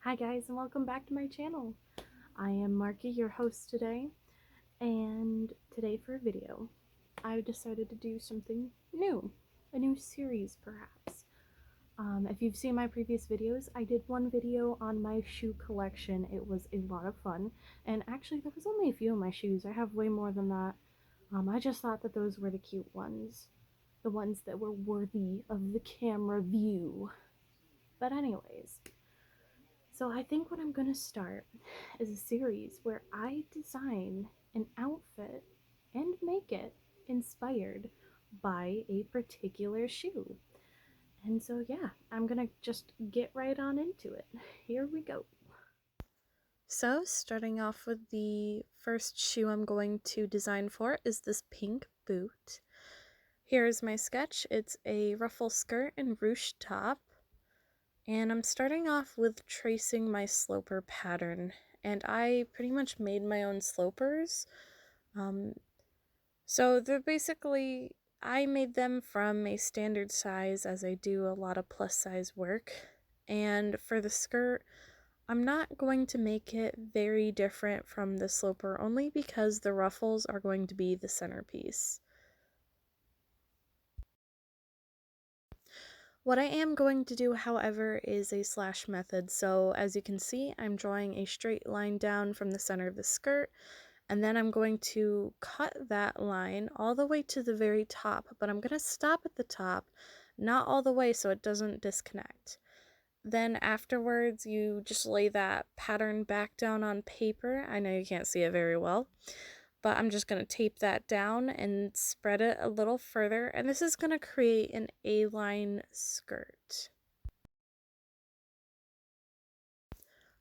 Hi guys and welcome back to my channel. I am Marky, your host today, and today for a video I decided to do something new, a new series perhaps. If you've seen my previous videos, I did one video on my shoe collection. It was a lot of fun, and actually there was only a few of my shoes. I have way more than that. I just thought that those were the cute ones, the ones that were worthy of the camera view. But anyways, so I think what I'm going to start is a series where I design an outfit and make it inspired by a particular shoe. And so yeah, I'm going to just get right on into it. Here we go. So starting off with the first shoe I'm going to design for is this pink boot. Here's my sketch. It's a ruffle skirt and ruche top. And I'm starting off with tracing my sloper pattern, and I pretty much made my own slopers. So they're basically, I made them from a standard size as I do a lot of plus size work. And for the skirt, I'm not going to make it very different from the sloper only because the ruffles are going to be the centerpiece. What I am going to do, however, is a slash method. So as you can see, I'm drawing a straight line down from the center of the skirt, and then I'm going to cut that line all the way to the very top, but I'm going to stop at the top, not all the way so it doesn't disconnect. Then afterwards, you just lay that pattern back down on paper. I know you can't see it very well, but I'm just going to tape that down and spread it a little further, and this is going to create an A-line skirt.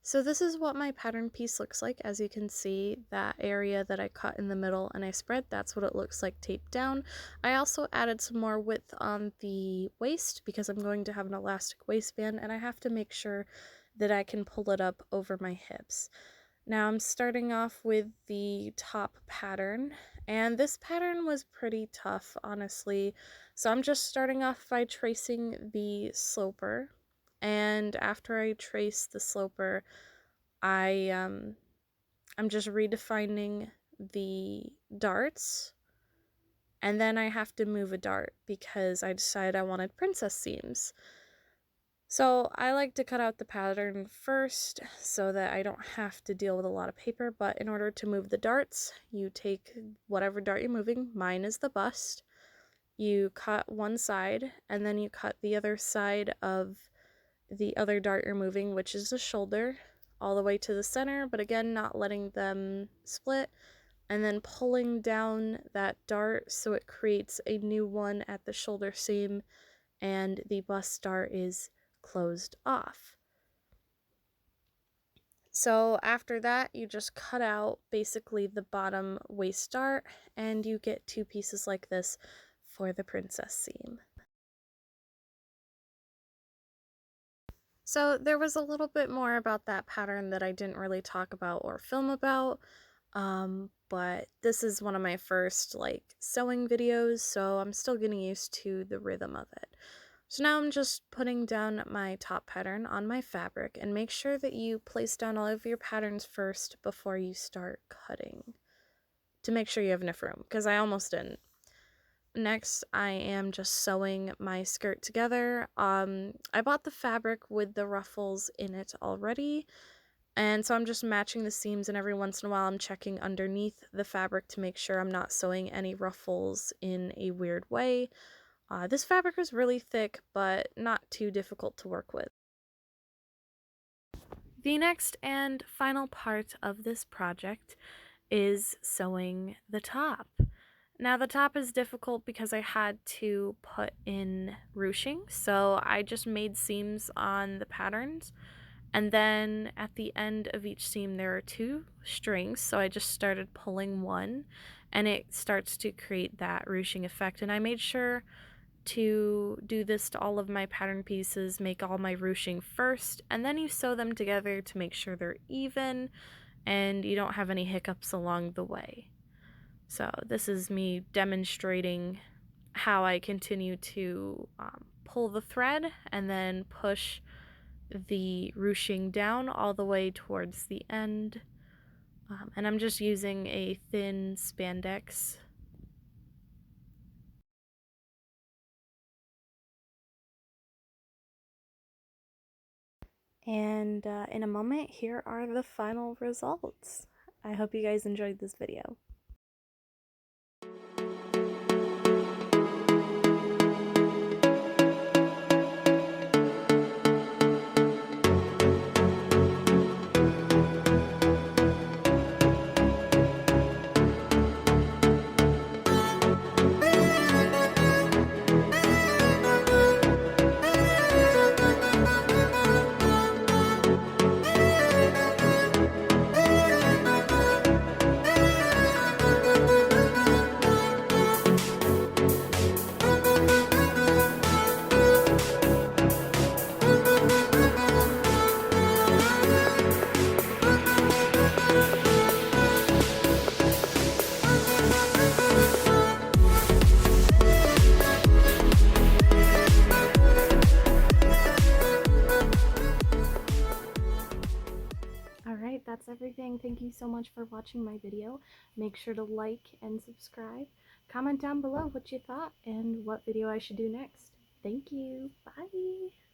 So this is what my pattern piece looks like. As you can see, that area that I cut in the middle and I spread, that's what it looks like taped down. I also added some more width on the waist because I'm going to have an elastic waistband, and I have to make sure that I can pull it up over my hips. Now I'm starting off with the top pattern, and this pattern was pretty tough, honestly. So I'm just starting off by tracing the sloper, and after I trace the sloper, I'm just redefining the darts, and then I have to move a dart because I decided I wanted princess seams. So I like to cut out the pattern first so that I don't have to deal with a lot of paper, but in order to move the darts, you take whatever dart you're moving. Mine is the bust. You cut one side, and then you cut the other side of the other dart you're moving, which is the shoulder, all the way to the center, but again, not letting them split, and then pulling down that dart so it creates a new one at the shoulder seam, and the bust dart is closed off. So after that, you just cut out basically the bottom waist dart, and you get two pieces like this for the princess seam. So there was a little bit more about that pattern that I didn't really talk about or film about, but this is one of my first sewing videos, so I'm still getting used to the rhythm of it. So now I'm just putting down my top pattern on my fabric, and make sure that you place down all of your patterns first before you start cutting to make sure you have enough room, because I almost didn't. Next, I am just sewing my skirt together. I bought the fabric with the ruffles in it already, and so I'm just matching the seams, and every once in a while I'm checking underneath the fabric to make sure I'm not sewing any ruffles in a weird way. This fabric is really thick, but not too difficult to work with. The next and final part of this project is sewing the top. Now the top is difficult because I had to put in ruching, so I just made seams on the patterns, and then at the end of each seam there are two strings, so I just started pulling one, and it starts to create that ruching effect. And I made sure to do this to all of my pattern pieces, make all my ruching first, and then you sew them together to make sure they're even and you don't have any hiccups along the way. So this is me demonstrating how I continue to pull the thread and then push the ruching down all the way towards the end. And I'm just using a thin spandex. And in a moment, here are the final results. I hope you guys enjoyed this video. Alright, that's everything. Thank you so much for watching my video. Make sure to like and subscribe. Comment down below what you thought and what video I should do next. Thank you. Bye!